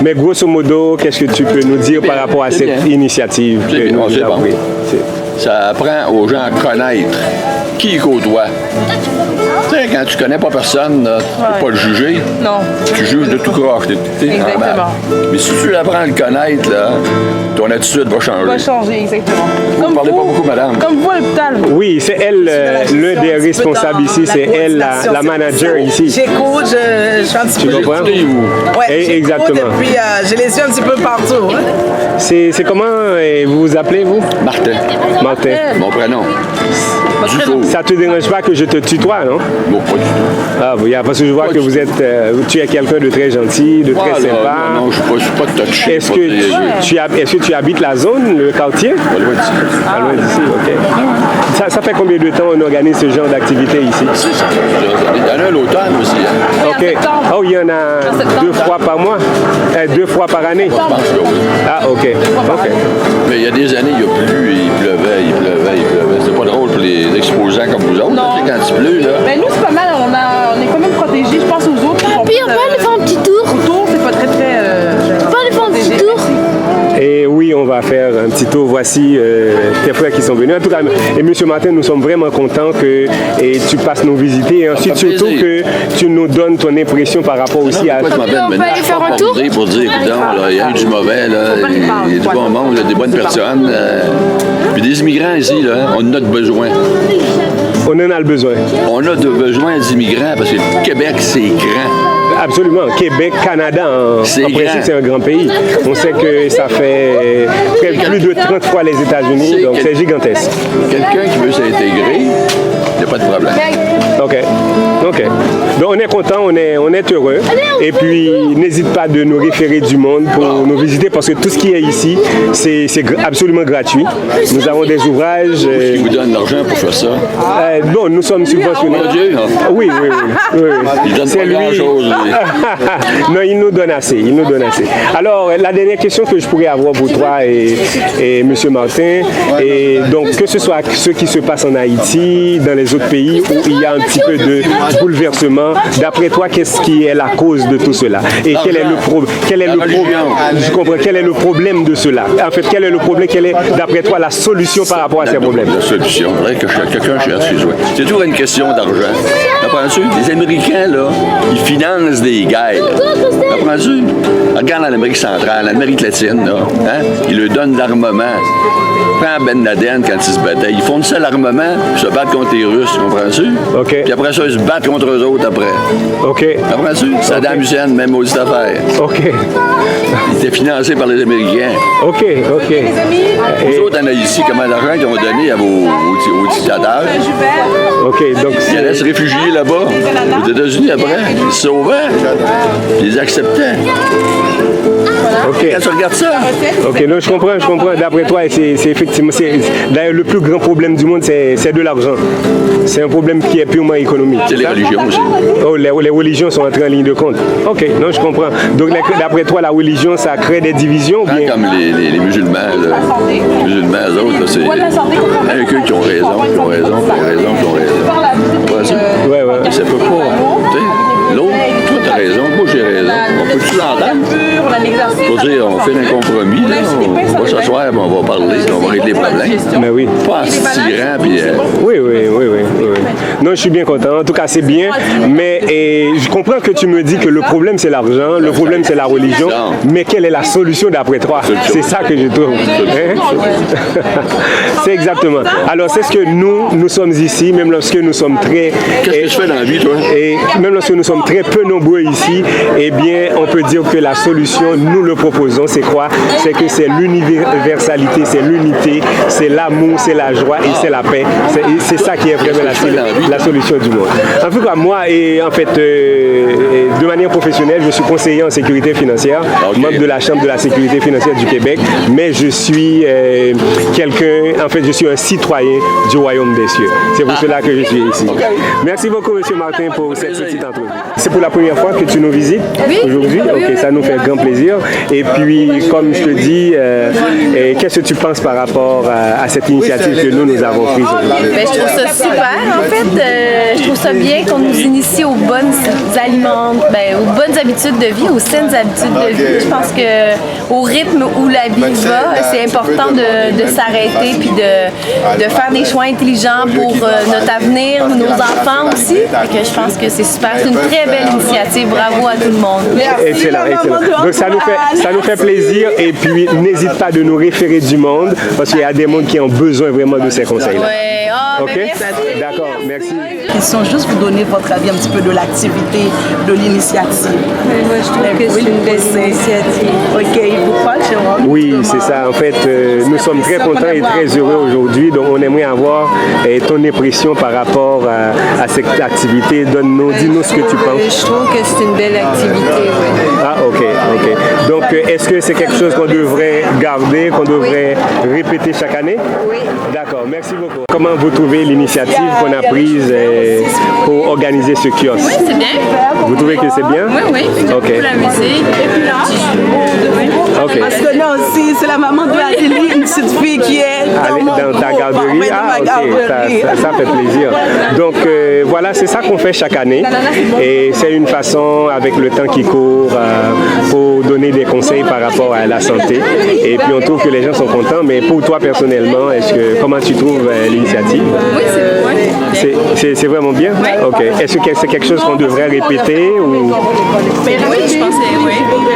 Mais grosso modo, qu'est-ce que tu peux nous dire par rapport à cette initiative que nous avons prise? Ça apprend aux gens à connaître qui ils côtoient. Tu sais, quand tu connais pas personne, tu peux pas le juger. Non. Tu juges de tout croche. Exactement. Mais si tu apprends à le connaître, là, ton attitude va changer. Va changer, exactement. Vous ne parlez pas beaucoup, madame. Comme vous à l'hôpital. Oui, c'est elle, l'un des responsables ici, c'est elle, la manager ici. J'écoute, je suis un petit peu... Tu comprends? Ouais, exactement. Et puis, j'ai les yeux un petit peu partout. Hein? C'est comment vous vous appelez, vous? Martin. Martin. Mon prénom. Ça te dérange pas que je te tutoie, non? Bon, pas du tout. Ah, oui, parce que je vois que vous êtes, tu es quelqu'un de très gentil, de très sympa. Non, je ne suis pas touché. Est-ce que tu habites la zone, le quartier? Pas loin d'ici. Pas loin d'ici, OK. Ça fait combien de temps on organise ce genre d'activité ici? Il y en a l'automne aussi. Hein. OK. Oh, il y en a 2 fois par mois? 2 fois par année? Je pense que oui. Ah, OK. Mais il y a des années, il y a plu, il pleuvait. C'est pas drôle pour les exposants comme vous autres. Non. Quand il pleut, là. Mais nous, c'est pas mal. On est quand même protégés. Je pense aux autres. Puis on peut aller faire un petit tour. Autour, c'est pas très. On peut aller faire un petit tour. Et oui, on va faire un petit tour. Voici tes frères qui sont venus. En tout cas, et M. Martin, nous sommes vraiment contents que tu passes nous visiter. Et ensuite, surtout que tu nous donnes ton impression par rapport aussi à... On peut aller faire un tour. Pour dire, il y a eu du mauvais, là, il y a du bon monde, il y a des bonnes personnes. Puis des immigrants ici, là, on en a de besoin. On en a le besoin. On a de besoin d'immigrants parce que le Québec, c'est grand. Absolument. Québec, Canada, en principe, c'est un grand pays. On sait que ça fait plus de 30 fois les États-Unis, donc c'est gigantesque. Quelqu'un qui veut s'intégrer, il n'y a pas de problème. OK. Donc, on est content, on est heureux. Et puis, n'hésite pas de nous référer du monde pour nous visiter parce que tout ce qui est ici, c'est absolument gratuit. Nous avons des ouvrages. Qui vous donne l'argent pour faire ça? Bon, nous sommes subventionnés. Oui. Il donne pas grand-chose. Non, il nous donne assez. Alors, la dernière question que je pourrais avoir pour toi et M. Martin, et donc, que ce soit ce qui se passe en Haïti, dans les autres pays où il y a un petit peu de bouleversement, d'après toi, qu'est-ce qui est la cause de tout cela? Et quel est le problème de cela? En fait, quel est le problème? Quelle est, d'après toi, la solution par rapport à ces problèmes? La solution, il faudrait que quelqu'un cherche les jouets. C'est toujours une question d'argent. Comprends-tu? Les Américains, là, ils financent des guerres. Comprends-tu? Regarde en Amérique centrale, en Amérique latine, là, hein? Ils leur donnent de l'armement. Prends Ben Laden quand ils se battaient. Ils font ça l'armement, puis se battent contre les Russes, comprends-tu? OK. Puis après ça, ils se battent contre eux autres après. OK. Comprends-tu? Saddam Hussein, même aux affaires. OK. Il était financé par les Américains. OK. Vous autres en Haïti, comment l'argent qu'ils ont donné à aux dictateurs? OK, donc Ils allaient se réfugier là-bas, aux États-Unis après. Ils se sauvaient. Ils les acceptaient. OK. Quand tu regardes ça. OK, non, je comprends. D'après toi, c'est effectivement... D'ailleurs, le plus grand problème du monde, c'est de l'argent. C'est un problème qui est purement économique. C'est les religions aussi. Oh, les religions sont entrées en ligne de compte. OK, non, je comprends. Donc, d'après toi, la religion, ça crée des divisions ou bien... Comme les musulmans, là. Les musulmans, eux autres, là, c'est... Il y en a qu'eux qui ont raison. Ouais. Ça peut pas... L'autre, toi, t'as raison, moi, j'ai raison. On peut tout l'entendre. Faut dire, on fait un compromis, là. On va s'asseoir, on va parler, on va régler les problèmes. Mais oui. Pas en se tirant, puis... Oui. Non, je suis bien content. En tout cas, c'est bien. Mais je comprends que tu me dis que le problème, c'est l'argent, le problème, c'est la religion. Mais quelle est la solution d'après toi? C'est ça que je trouve. C'est exactement. Alors, c'est ce que nous sommes ici, même lorsque nous sommes très... Qu'est-ce que tu fais dans la vie, toi? Et même lorsque nous sommes très peu nombreux ici, eh bien, on peut dire que la solution, nous le proposons, c'est quoi? C'est que c'est l'universalité, c'est l'unité, c'est l'amour, c'est la joie et c'est la paix. C'est ça qui est vraiment la solution du monde. En tout cas, moi, et en fait, de manière professionnelle, je suis conseiller en sécurité financière, membre de la Chambre de la sécurité financière du Québec, mais je suis je suis un citoyen du Royaume des cieux. C'est pour cela que je suis ici. Merci beaucoup, M. Martin, pour cette petite entrevue. C'est pour la première fois que tu nous visites aujourd'hui. OK, ça nous fait grand plaisir. Et puis, comme je te dis, Et qu'est-ce que tu penses par rapport à cette initiative que nous avons prise aujourd'hui? Ben, je trouve ça super. En fait, je trouve ça bien qu'on nous initie aux bonnes aliments, aux bonnes habitudes de vie, aux saines habitudes de vie. Je pense que au rythme où la vie va, c'est important de s'arrêter puis de faire des choix intelligents pour notre avenir, nos enfants aussi. Fait que je pense que c'est super. C'est une très belle initiative. Bravo à tout le monde. Excellent, excellent. Donc ça nous fait plaisir et puis n'hésite pas de nous référer du monde parce qu'il y a des mondes qui ont besoin vraiment de ces conseils-là. Ouais. Oh, Ok? merci. D'accord, merci. Ils sont juste vous donner votre avis un petit peu de l'activité, de l'initiative. Moi, je trouve que c'est une belle initiative. OK, vous croyez, Jérôme? Oui, c'est ça. En fait, nous sommes très contents et très heureux aujourd'hui. Donc, on aimerait avoir ton impression par rapport à cette activité. Dis-nous ce que tu penses. Je trouve que c'est une belle activité, oui. Ah, ok, ok. Donc, est-ce que c'est quelque chose qu'on devrait garder, qu'on devrait répéter chaque année? Oui. D'accord, merci beaucoup. Comment vous trouvez l'initiative qu'on a prise pour organiser ce kiosque? Oui, c'est bien. Vous trouvez que c'est bien? Oui, oui. J'aime Ok. beaucoup la musique. Et puis là, Ok. Parce que là aussi, c'est la maman de Adélie, une petite fille qui est Dans ta garderie? Ah, ok, ça fait plaisir. Donc, voilà, c'est ça qu'on fait chaque année. Et c'est une façon, avec le temps qui court, pour donner des conseils par rapport à la santé. Et puis, on trouve que les gens sont contents. Mais pour toi, personnellement, comment tu trouves l'initiative? oui, c'est bien. C'est vraiment bien? Ok. Est-ce que c'est quelque chose qu'on devrait répéter ou... Oui, je pense que oui.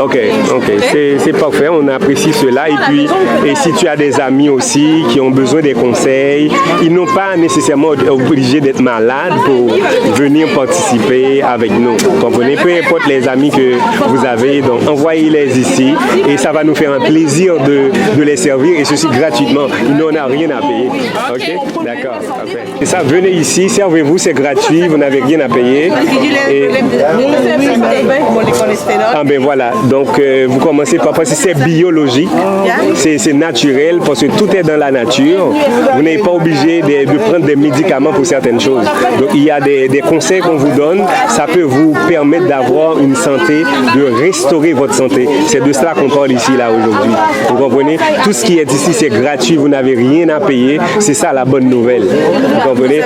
Ok, ok, c'est parfait, on apprécie cela. Et puis, et si tu as des amis aussi qui ont besoin des conseils, ils n'ont pas nécessairement obligé d'être malades pour venir participer avec nous. Comprenez? Peu importe les amis que vous avez, donc envoyez-les ici et ça va nous faire un plaisir de les servir et ceci gratuitement. Il n'en a rien à payer. Ok? D'accord, parfait. Et ça, venez ici, servez-vous, c'est gratuit, vous n'avez rien à payer. Et... Ah ben voilà, donc vous commencez par parce que c'est biologique, c'est naturel parce que tout est dans la nature. Vous n'êtes pas obligé de prendre des médicaments pour certaines choses. Donc il y a des conseils qu'on vous donne, ça peut vous permettre d'avoir une santé, de restaurer votre santé. C'est de cela qu'on parle ici là aujourd'hui. Vous comprenez? Tout ce qui est ici c'est gratuit, vous n'avez rien à payer. C'est ça la bonne nouvelle. Vous comprenez?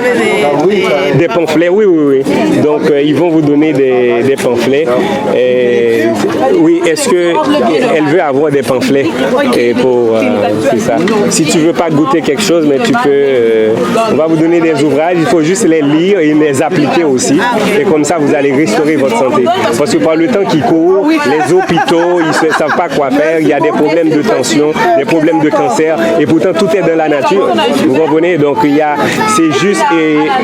Des pamphlets, oui, oui, oui. Donc ils vont vous donner des pamphlets. Oui, est-ce qu'elle veut avoir des pamphlets et pour c'est ça. Si tu veux pas goûter quelque chose, mais tu peux. On va vous donner des ouvrages. Il faut juste les lire et les appliquer aussi. Et comme ça, vous allez restaurer votre santé. Parce que par le temps qui court, les hôpitaux, ils ne savent pas quoi faire. Il y a des problèmes de tension, des problèmes de cancer. Et pourtant, tout est dans la nature. Vous comprenez? Donc, c'est juste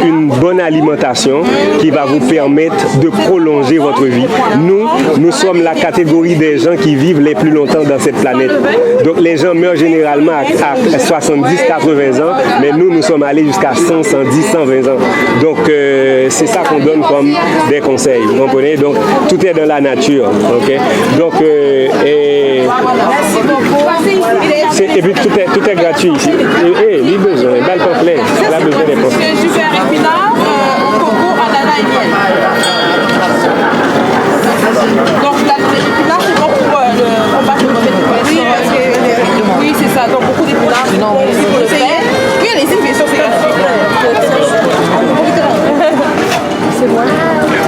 une bonne alimentation qui va vous permettre de prolonger votre vie. Nous sommes la catégorie des gens qui vivent les plus longtemps dans cette planète. Donc les gens meurent généralement à 70, 80 ans, mais nous sommes allés jusqu'à 100, 110, 120 ans. Donc c'est ça qu'on donne comme des conseils, vous comprenez? Donc tout est dans la nature, ok? Donc et puis tout est gratuit ici. Et il a besoin, il a le pamphlet, il a besoin des pamphlets. Je suis un épinard, coco, ananas et miel. Donc l'épinard, c'est bon pour combattre le mauvais cholestérol. Oui, c'est ça. Donc beaucoup d'épinards. Non, pour le faire. Oui, allez-y, bien sûr, c'est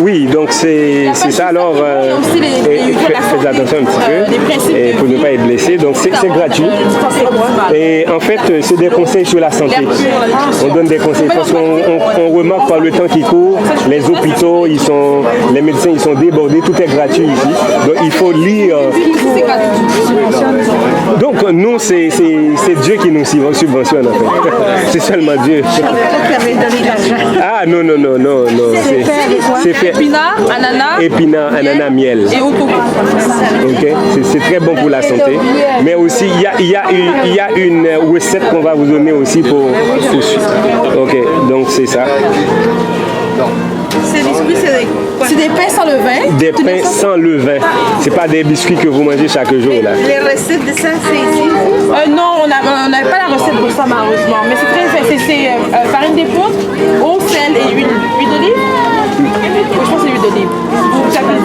Oui, donc c'est ça. Alors, faites attention un petit peu et pour ne pas être blessé. Donc, c'est gratuit. Et en fait, c'est des conseils sur la santé. On donne des conseils parce qu'on remarque par le temps qui court, les hôpitaux, les médecins, ils sont débordés. Tout est gratuit ici. Donc, il faut lire. Donc, nous, c'est Dieu qui nous subventionne, en fait. C'est seulement Dieu. Ah, non. C'est fait. Épinard, ananas, miel. Et au coco. Okay. C'est très bon pour la santé. Mais aussi, il y a une recette qu'on va vous donner aussi pour suivre. Ok, donc c'est ça. Ces biscuits, c'est des pains sans levain. Des pains sans levain. C'est pas des biscuits que vous mangez chaque jour là. Les recettes de ça, c'est ici? Non, on n'avait pas la recette pour ça malheureusement. Mais c'est farine d'épeautre, eau, sel et huile d'olive. Je pense que c'est l'huile d'olive. Vous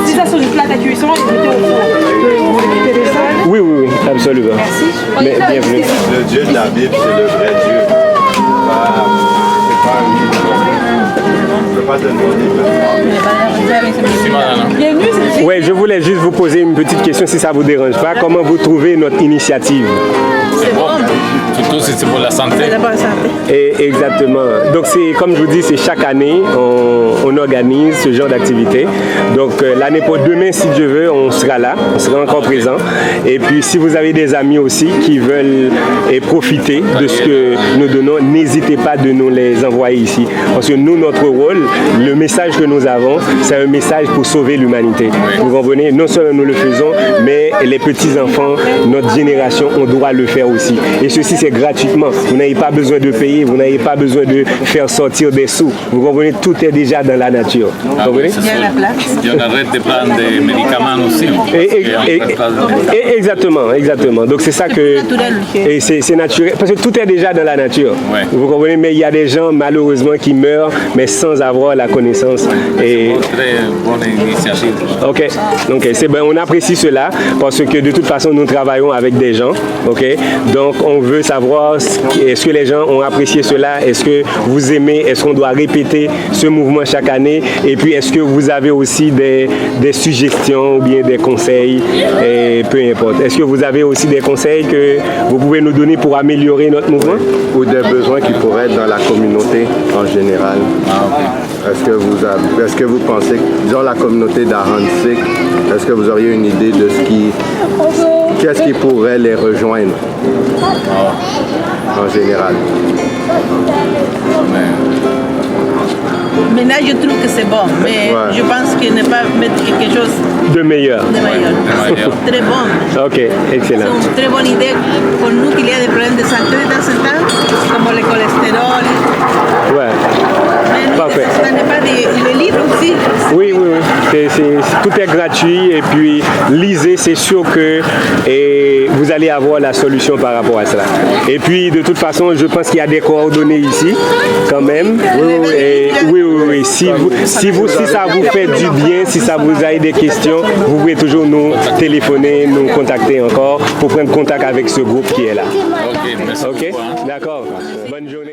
mettez ça sur une plate à cuisson et vous mettez au four. Oui, absolument. Merci. Mais bienvenue. Le Dieu de la Bible, c'est le vrai Dieu. C'est pas un mythe. Je ne peux pas te demander. Bienvenue, c'est Oui, je voulais juste vous poser une petite question si ça ne vous dérange pas. Comment vous trouvez notre initiative? C'est bon. Surtout si c'est pour la santé. Et exactement. Donc, c'est comme je vous dis, c'est chaque année, on organise ce genre d'activité. Donc, l'année pour demain, si Dieu veut, on sera là, on sera encore présent. Et puis, si vous avez des amis aussi qui veulent profiter de ce que nous donnons, n'hésitez pas de nous les envoyer ici. Parce que nous, notre rôle, le message que nous avons, c'est un message pour sauver l'humanité. Vous comprenez? Non seulement nous le faisons, mais les petits-enfants, notre génération, on doit le faire aussi. Et ceci, c'est gratuitement. Vous n'avez pas besoin de payer, vous n'avez pas besoin de faire sortir des sous. Vous comprenez? Tout est déjà dans la nature. Vous comprenez? Et on arrête de prendre des médicaments aussi. Exactement, exactement. Donc c'est ça que... Et c'est naturel. Parce que tout est déjà dans la nature. Ouais. Vous comprenez? Mais il y a des gens, malheureusement, qui meurent, mais sans avoir la connaissance. C'est une très bonne initiative. Ok, donc c'est bien, on apprécie cela parce que de toute façon nous travaillons avec des gens, ok. Donc on veut savoir est-ce que les gens ont apprécié cela, est-ce que vous aimez, est-ce qu'on doit répéter ce mouvement chaque année, et puis est-ce que vous avez aussi des suggestions ou bien des conseils, et peu importe. Est-ce que vous avez aussi des conseils que vous pouvez nous donner pour améliorer notre mouvement? Ou des besoins qui pourraient être dans la communauté en général. Est-ce que vous pensez, disons la communauté d'Aransik, est-ce que vous auriez une idée de qu'est-ce qui pourrait les rejoindre en général? Maintenant, je trouve que c'est bon, mais je pense qu'il ne pas mettre quelque chose de meilleur. Très bon. Ok, excellent. C'est une très bonne idée pour nous qu'il y a des problèmes de santé de temps en temps, comme le cholestérol. Ouais. Mais parfait. Ça n'est pas des livres aussi. Oui. Tout est gratuit et puis lisez, c'est sûr que vous allez avoir la solution par rapport à cela. Et puis de toute façon, je pense qu'il y a des coordonnées ici quand même. Oui. Si ça vous fait du bien, si ça vous a des questions, vous pouvez toujours nous téléphoner, nous contacter encore pour prendre contact avec ce groupe qui est là. Ok, merci. Ok, d'accord. Bonne journée.